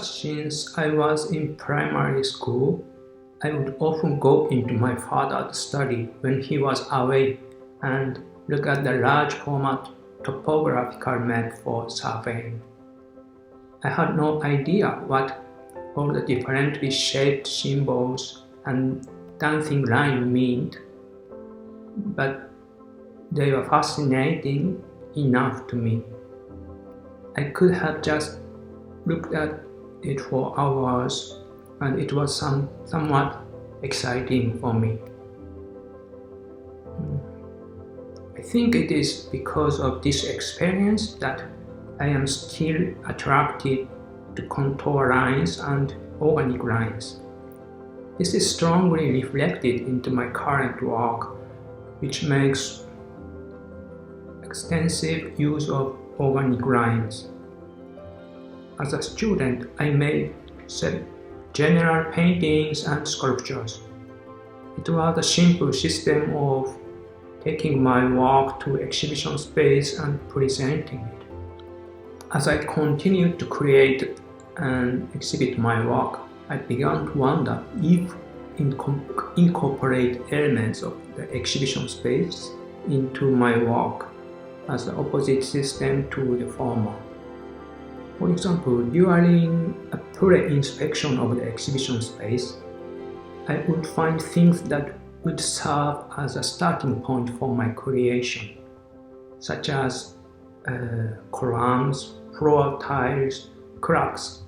since I was in primary school, I would often go into my father's study when he was away and look at the large format topographical map for surveying. I had no idea what all the differently shaped symbols and dancing line meant, but they were fascinating enough to me. I could have just looked at it for hours, and it was somewhat exciting for me. I think it is because of this experience that I am still attracted to contour lines and organic lines. This is strongly reflected into my current work, which makes extensive use of organic lines. As a student, I made general paintings and sculptures. It was a simple system of taking my work to exhibition space and presenting it. As I continued to create and exhibit my work, I began to wonder if incorporate elements of the exhibition space into my work as the opposite system to the former. For example, during a pre-inspection of the exhibition space, I would find things that would serve as a starting point for my creation, such as columns, floor tiles, cracks,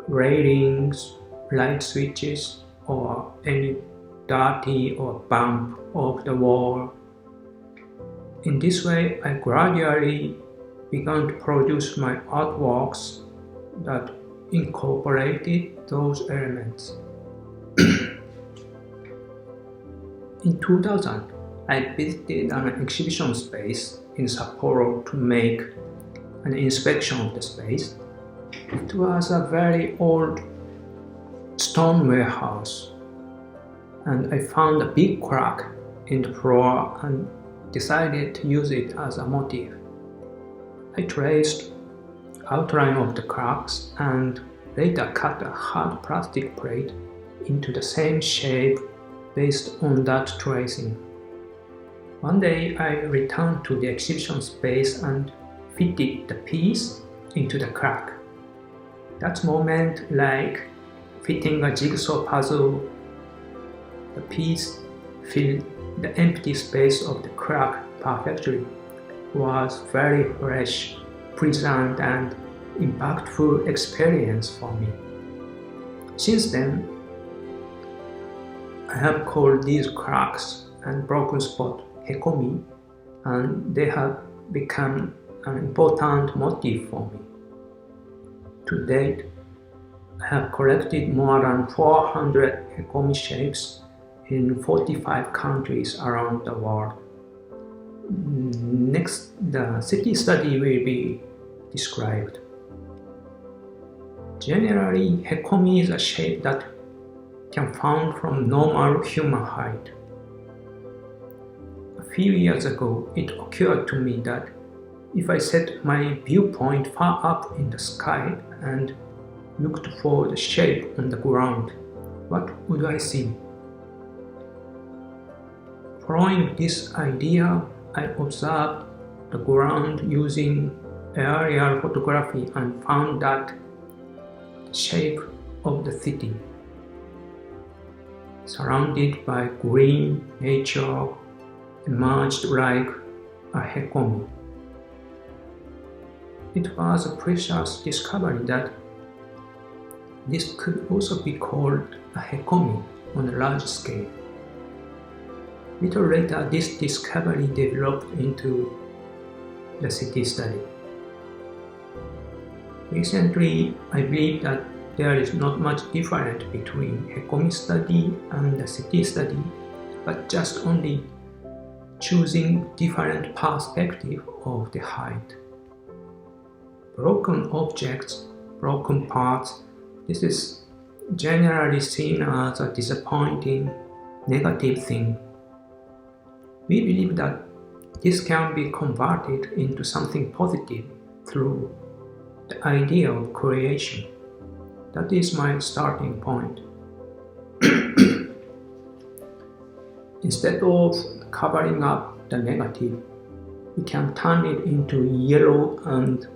railings, light switches, or any dirty or bump of the wall. In this way, I gradually began to produce my artworks that incorporated those elements. In 2000, I visited an exhibition space in Sapporo to make an inspection of the space. It was a very old stone warehouse, and I found a big crack in the floor and decided to use it as a motif. I traced outline of the cracks and later cut a hard plastic plate into the same shape based on that tracing. One day I returned to the exhibition space and fitted the piece into the crack. That moment, like fitting a jigsaw puzzle, the piece filled the empty space of the crack perfectly. Was very fresh, pleasant, and impactful experience for me. Since then, I have called these cracks and broken spot hekomi, and they have become an important motif for me. To date, I have collected more than 400 hekomi shapes in 45 countries around the world. Next, the city study will be described. Generally, hekomi is a shape that can found from normal human height. A few years ago, it occurred to me that if I set my viewpoint far up in the sky and looked for the shape on the ground, what would I see? Following this idea, I observed the ground using aerial photography and found that the shape of the city, surrounded by green nature, emerged like a hekomi. It was a precious discovery that this could also be called a hekomi on a large scale. Little later, this discovery developed into the city study. Recently, I believe that there is not much difference between hekomi study and the city study, but just only choosing different perspective of the height. Broken objects, broken parts, this is generally seen as a disappointing, negative thing. We believe that this can be converted into something positive through the idea of creation. That is my starting point. Instead of covering up the negative, we can turn it into yellow and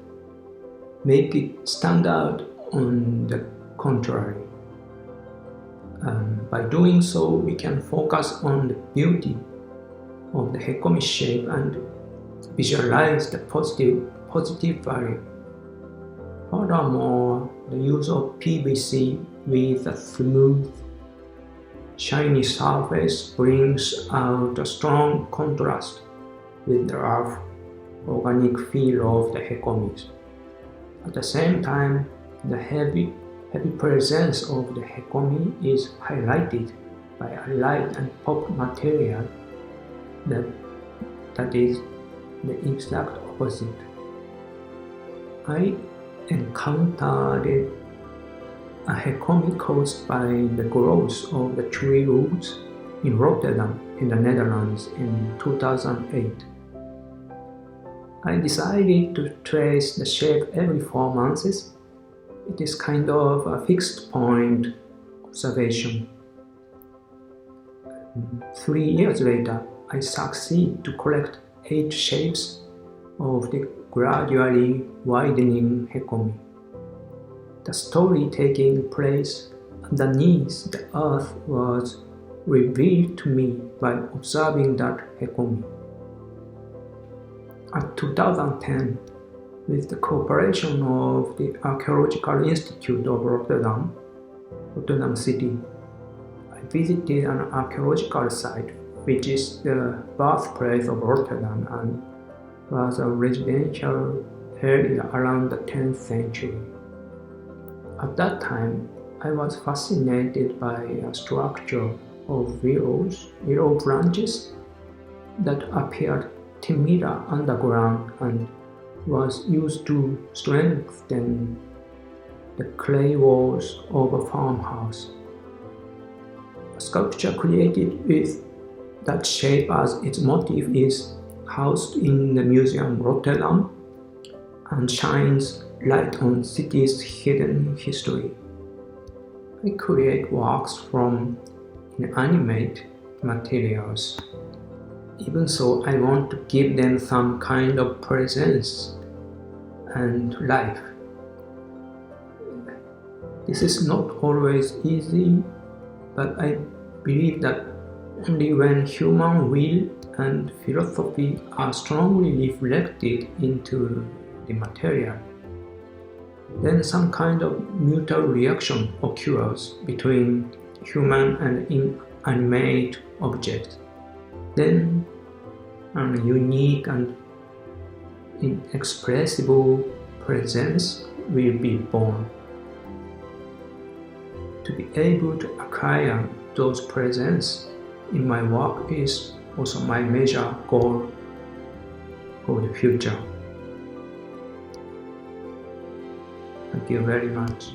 make it stand out on the contrary. By doing so, we can focus on the beauty of the hekomi shape and visualize the positive value. Furthermore, the use of PVC with a smooth, shiny surface brings out a strong contrast with the rough, organic feel of the hekomis. At the same time, the heavy presence of the hekomi is highlighted by a light and pop material that is the exact opposite. I encountered a hekomi caused by the growth of the tree roots in Rotterdam in the Netherlands in 2008. I decided to trace the shape every 4 months. It is kind of a fixed point observation. 3 years later, I succeed to collect 8 shapes of the gradually widening hekomi. The story taking place underneath the earth was revealed to me by observing that hekomi. At 2010, with the cooperation of the Archaeological Institute of Rotterdam City, I visited an archaeological site which is the birthplace of Rotterdam and was a residential area around the 10th century. At that time, I was fascinated by a structure of willow branches that appeared 10 meters underground and was used to strengthen the clay walls of a farmhouse. A sculpture created with that shape as its motif is housed in the Museum Rotterdam and shines light on city's hidden history. I create works from inanimate materials. Even so, I want to give them some kind of presence and life. This is not always easy, but I believe that only when human will and philosophy are strongly reflected into the material, then some kind of mutual reaction occurs between human and inanimate objects. Then a unique and inexpressible presence will be born. To be able to acquire those presence in my work is also my major goal for the future. Thank you very much.